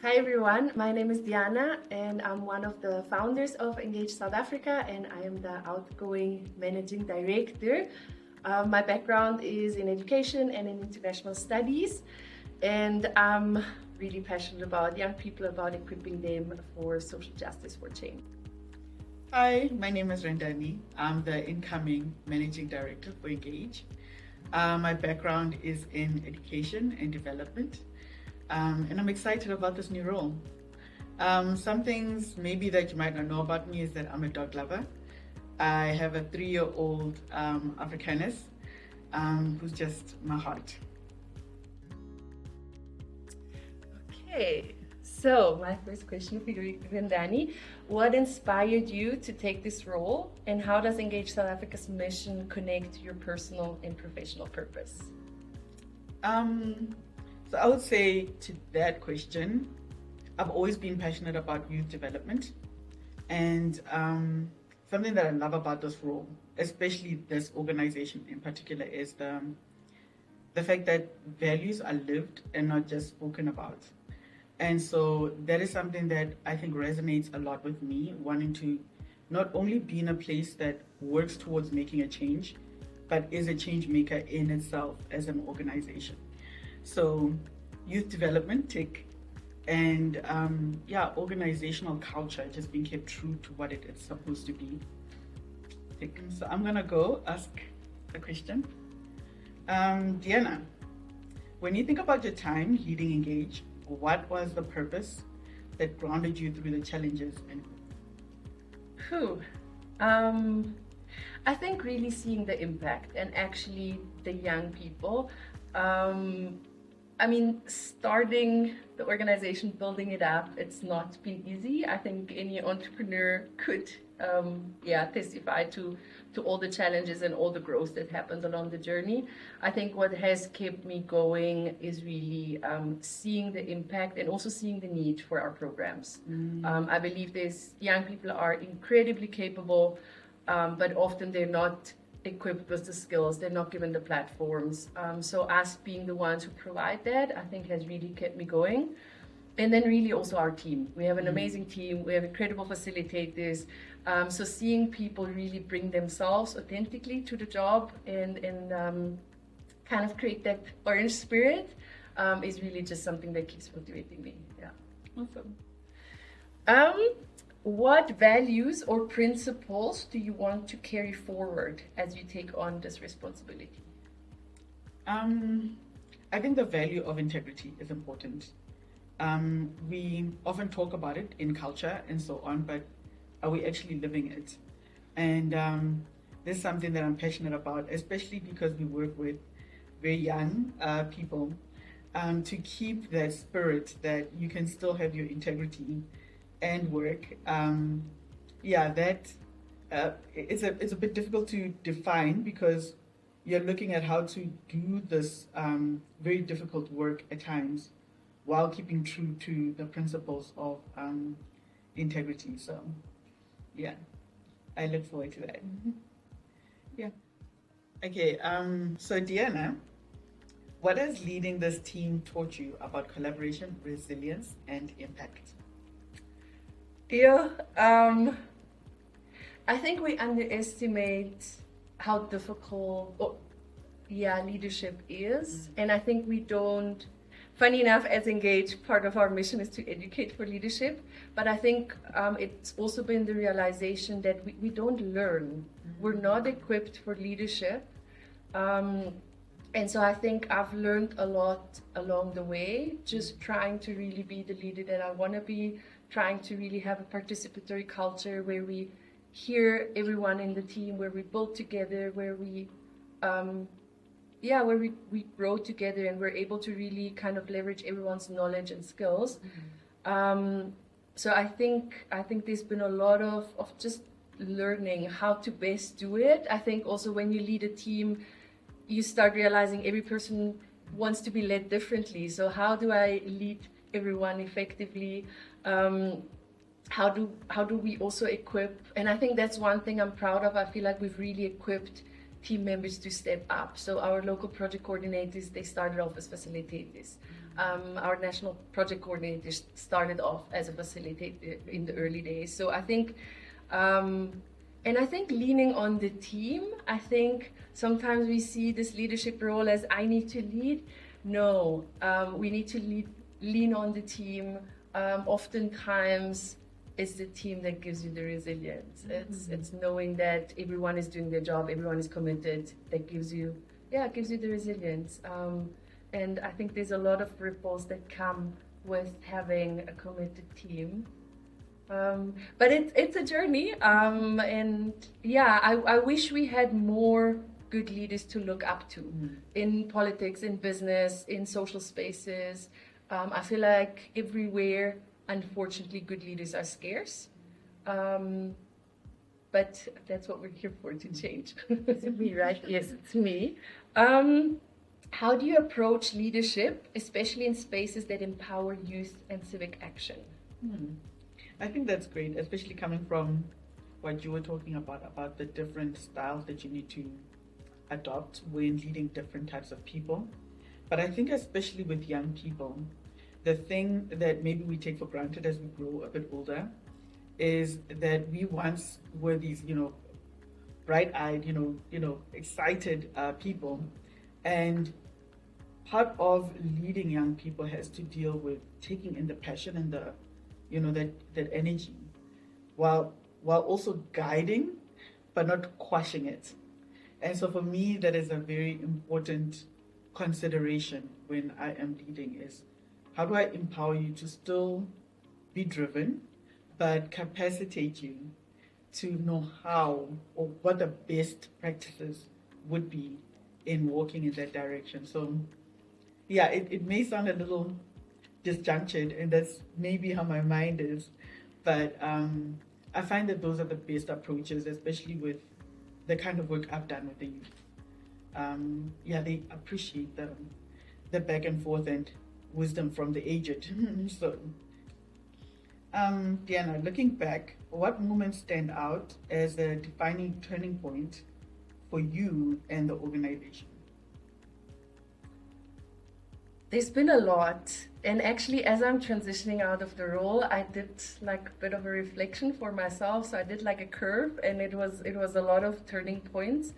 Hi everyone, my name is Diana and I'm one of the founders of Engage South Africa and I am the outgoing managing director. My background is in education and in international studies and I'm really passionate about young people, about equipping them for social justice for change. Hi, my name is Rendani. I'm the incoming managing director for Engage. My background is in education and development, and I'm excited about this new role. Some things maybe that you might not know about me is that I'm a dog lover. I have a 3-year-old Africanus who's just my heart. Okay, so my first question for you, Rendani, what inspired you to take this role and how does Engage South Africa's mission connect to your personal and professional purpose? So I would say to that question, I've always been passionate about youth development, and something that I love about this role, especially this organization in particular, is the fact that values are lived and not just spoken about. And so that is something that I think resonates a lot with me, wanting to not only be in a place that works towards making a change, but is a change maker in itself as an organization. So youth development, tick, and organizational culture, just being kept true to what it is supposed to be. Tick. So I'm gonna go ask a question. Diana, when you think about your time leading Engage, what was the purpose that grounded you through the challenges and Whew. I think really seeing the impact and actually the young people. Starting the organization, building it up, it's not been easy. I think any entrepreneur could, testify to all the challenges and all the growth that happened along the journey. I think what has kept me going is really seeing the impact and also seeing the need for our programs. I believe these young people are incredibly capable, but often they're not equipped with the skills, they're not given the platforms. So us being the ones who provide that, I think has really kept me going. And then really also our team. We have an amazing team, we have incredible facilitators. So seeing people really bring themselves authentically to the job and kind of create that orange spirit is really just something that keeps motivating me. Yeah. awesome? What values or principles do you want to carry forward as you take on this responsibility? I think the value of integrity is important. We often talk about it in culture and so on, but are we actually living it? And this is something that I'm passionate about, especially because we work with very young people, to keep that spirit that you can still have your integrity and work. It's a bit difficult to define because you're looking at how to do this very difficult work at times while keeping true to the principles of integrity. So, yeah, I look forward to that. Yeah. Okay. So Diana, what has leading this team taught you about collaboration, resilience, and impact? Yeah, I think we underestimate how difficult, leadership is. And I think we don't, funny enough, as Engage, part of our mission is to educate for leadership. But I think it's also been the realization that we don't learn. We're not equipped for leadership. And so I think I've learned a lot along the way, just trying to really be the leader that I want to be, trying to really have a participatory culture where we hear everyone in the team, where we build together, where we grow together and we're able to really kind of leverage everyone's knowledge and skills. So I think there's been a lot of just learning how to best do it. I think also when you lead a team, you start realizing every person wants to be led differently. So how do I lead everyone effectively? How do we also equip? And I think that's one thing I'm proud of. I feel like we've really equipped team members to step up. So our local project coordinators, they started off as facilitators. Our national project coordinator started off as a facilitator in the early days. So I think, and I think leaning on the team, I think sometimes we see this leadership role as I need to lead. No, we need to lean on the team. Oftentimes, it's the team that gives you the resilience. It's knowing that everyone is doing their job, everyone is committed. That gives you the resilience. And I think there's a lot of ripples that come with having a committed team. But it's a journey. And yeah, I wish we had more good leaders to look up to in politics, in business, in social spaces. I feel like everywhere, unfortunately, good leaders are scarce. But that's what we're here for, to change. Is it me, right? Yes, it's me. How do you approach leadership, especially in spaces that empower youth and civic action? I think that's great, especially coming from what you were talking about the different styles that you need to adopt when leading different types of people. But I think especially with young people, the thing that maybe we take for granted as we grow a bit older is that we once were these, bright-eyed, excited people. And part of leading young people has to deal with taking in the passion and the, that energy, while also guiding, but not quashing it. And so for me, that is a very important consideration when I am leading is how do I empower you to still be driven, but capacitate you to know how or what the best practices would be in walking in that direction. So yeah, it may sound a little disjunctured, and that's maybe how my mind is, but I find that those are the best approaches, especially with the kind of work I've done with the youth. They appreciate the back and forth and wisdom from the aged. So Diana, looking back, what moments stand out as a defining turning point for you and the organization? There's been a lot, and actually as I'm transitioning out of the role, I did like a bit of a reflection for myself. So I did like a curve, and it was a lot of turning points.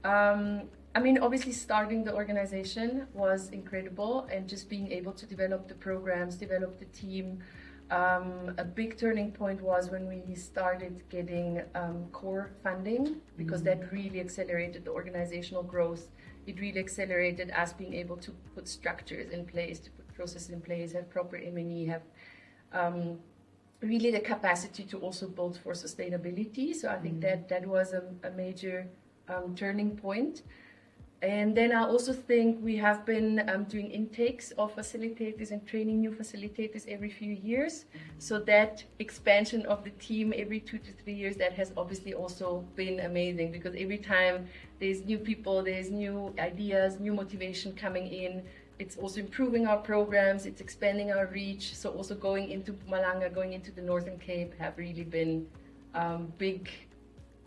Obviously starting the organization was incredible, and just being able to develop the programs, develop the team. A big turning point was when we started getting core funding, because that really accelerated the organizational growth. It really accelerated us being able to put structures in place, to put processes in place, have proper M&E, have really the capacity to also build for sustainability. So I think that was a major turning point. And then I also think we have been doing intakes of facilitators and training new facilitators every few years. So that expansion of the team every 2 to 3 years, that has obviously also been amazing, because every time there's new people, there's new ideas, new motivation coming in. It's also improving our programs, it's expanding our reach. So also going into Malanga, going into the Northern Cape have really been big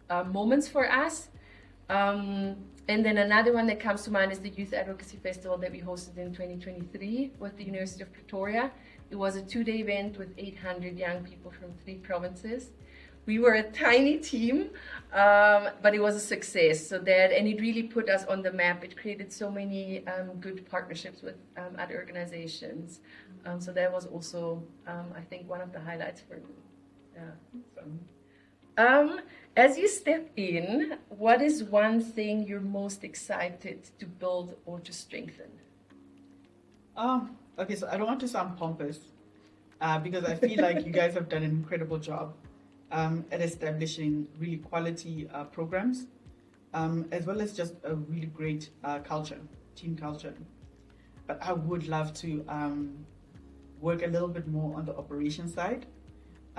moments for us. And then another one that comes to mind is the Youth Advocacy Festival that we hosted in 2023 with the University of Pretoria. It was a 2-day event with 800 young people from 3 provinces. We were a tiny team, but it was a success. And it really put us on the map. It created so many good partnerships with other organizations. So that was also, I think, one of the highlights for me. Yeah. As you step in, what is one thing you're most excited to build or to strengthen? Okay, so I don't want to sound pompous, because I feel like you guys have done an incredible job at establishing really quality programs, as well as just a really great culture, team culture. But I would love to work a little bit more on the operation side.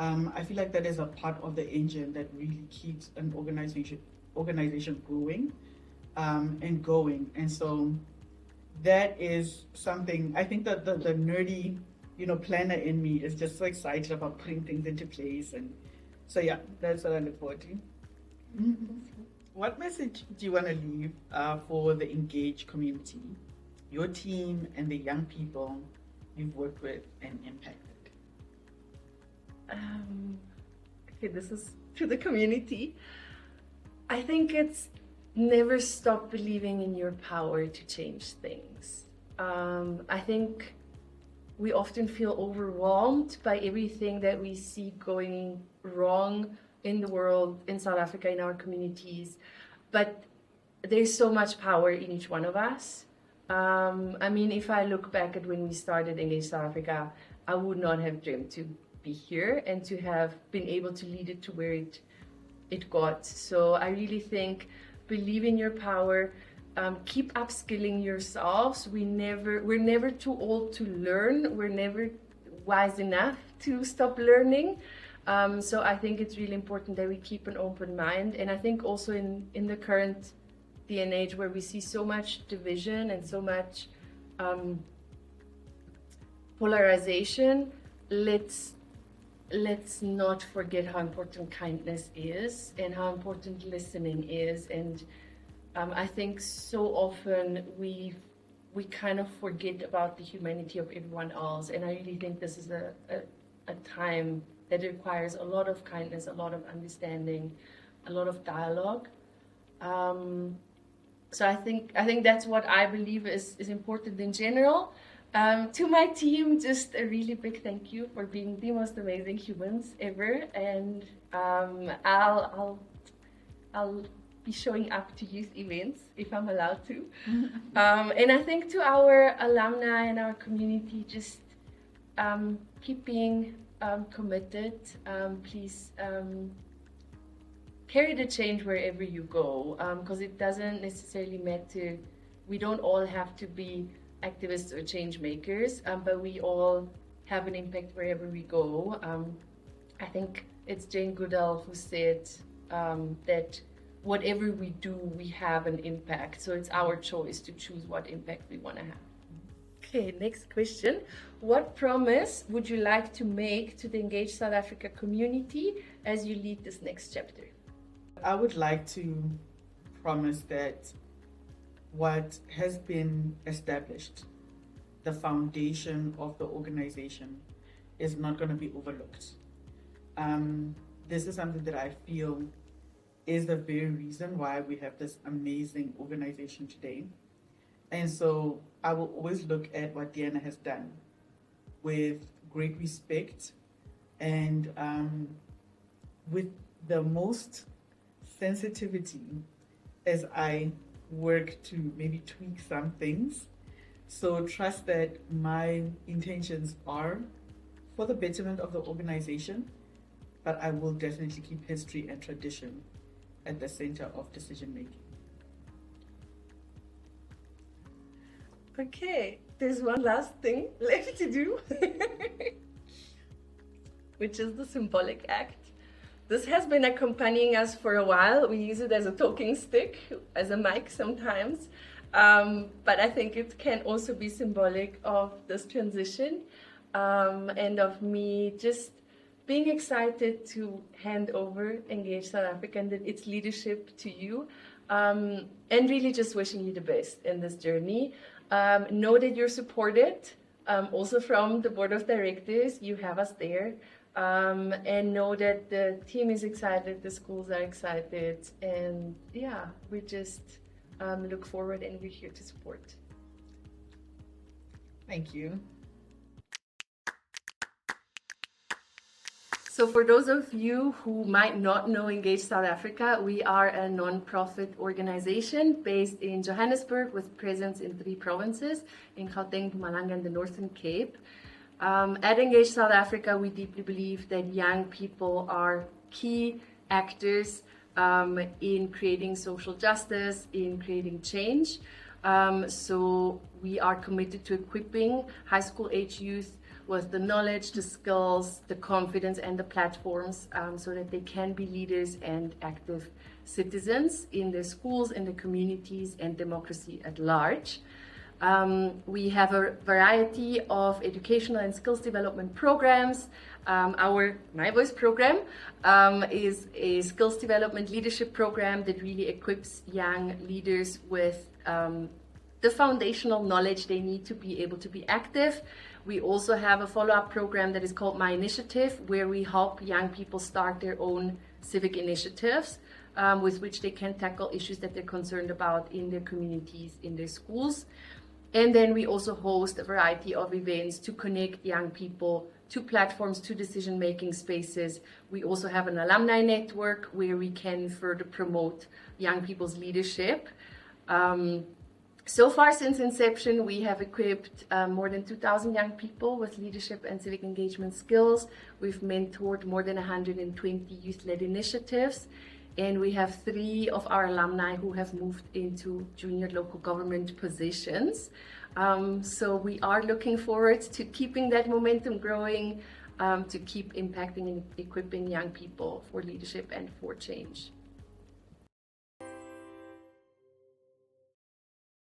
I feel like that is a part of the engine that really keeps an organization growing and going. And so that is something, I think that the nerdy, planner in me is just so excited about putting things into place. And so, yeah, that's what I look forward to. What message do you want to leave for the engaged community, your team and the young people you've worked with and impacted? Okay, this is to the community. I think it's never stop believing in your power to change things. I think we often feel overwhelmed by everything that we see going wrong in the world, in South Africa, in our communities. But there's so much power in each one of us. I mean, if I look back at when we started Engage South Africa, I would not have dreamed to be here and to have been able to lead it to where it got. So I really think believe in your power, keep upskilling yourselves. We're never too old to learn. We're never wise enough to stop learning. So I think it's really important that we keep an open mind. And I think also in the current day and age where we see so much division and so much polarization, let's not forget how important kindness is and how important listening is. And I think so often we kind of forget about the humanity of everyone else. And I really think this is a time that requires a lot of kindness, a lot of understanding, a lot of dialogue. So I think that's what I believe is important in general. To my team, just a really big thank you for being the most amazing humans ever, and I'll be showing up to youth events if I'm allowed to. And I think to our alumni and our community, just keep being committed. Please carry the change wherever you go, because it doesn't necessarily matter. We don't all have to be activists or change makers, but we all have an impact wherever we go. I think it's Jane Goodall who said that whatever we do, we have an impact. So it's our choice to choose what impact we want to have. Okay, next question. What promise would you like to make to the Engage South Africa community as you lead this next chapter? I would like to promise that what has been established, the foundation of the organization, is not going to be overlooked. This is something that I feel is the very reason why we have this amazing organization today. And so I will always look at what Diana has done with great respect and with the most sensitivity as I work to maybe tweak some things. So trust that my intentions are for the betterment of the organization, but I will definitely keep history and tradition at the center of decision making. Okay, there's one last thing left to do, which is the symbolic act. This has been accompanying us for a while. We use it as a talking stick, as a mic sometimes. But I think it can also be symbolic of this transition and of me just being excited to hand over Engage South Africa and its leadership to you, and really just wishing you the best in this journey. Know that you're supported, also from the board of directors. You have us there. And know that the team is excited, the schools are excited, and yeah, we just look forward and we're here to support. Thank you. So for those of you who might not know Engage South Africa, we are a non-profit organization based in Johannesburg with presence in 3 provinces, in Gauteng, Mpumalanga, and the Northern Cape. At Engage South Africa, we deeply believe that young people are key actors in creating social justice, in creating change. So we are committed to equipping high school age youth with the knowledge, the skills, the confidence, and the platforms so that they can be leaders and active citizens in their schools, in the communities, and democracy at large. We have a variety of educational and skills development programs. Our my.voice program is a skills development leadership program that really equips young leaders with the foundational knowledge they need to be able to be active. We also have a follow-up program that is called My Initiative, where we help young people start their own civic initiatives with which they can tackle issues that they're concerned about in their communities, in their schools. And then we also host a variety of events to connect young people to platforms, to decision-making spaces. We also have an alumni network where we can further promote young people's leadership. So far since inception, we have equipped more than 2,000 young people with leadership and civic engagement skills. We've mentored more than 120 youth-led initiatives. And we have 3 of our alumni who have moved into junior local government positions. So we are looking forward to keeping that momentum growing, to keep impacting and equipping young people for leadership and for change.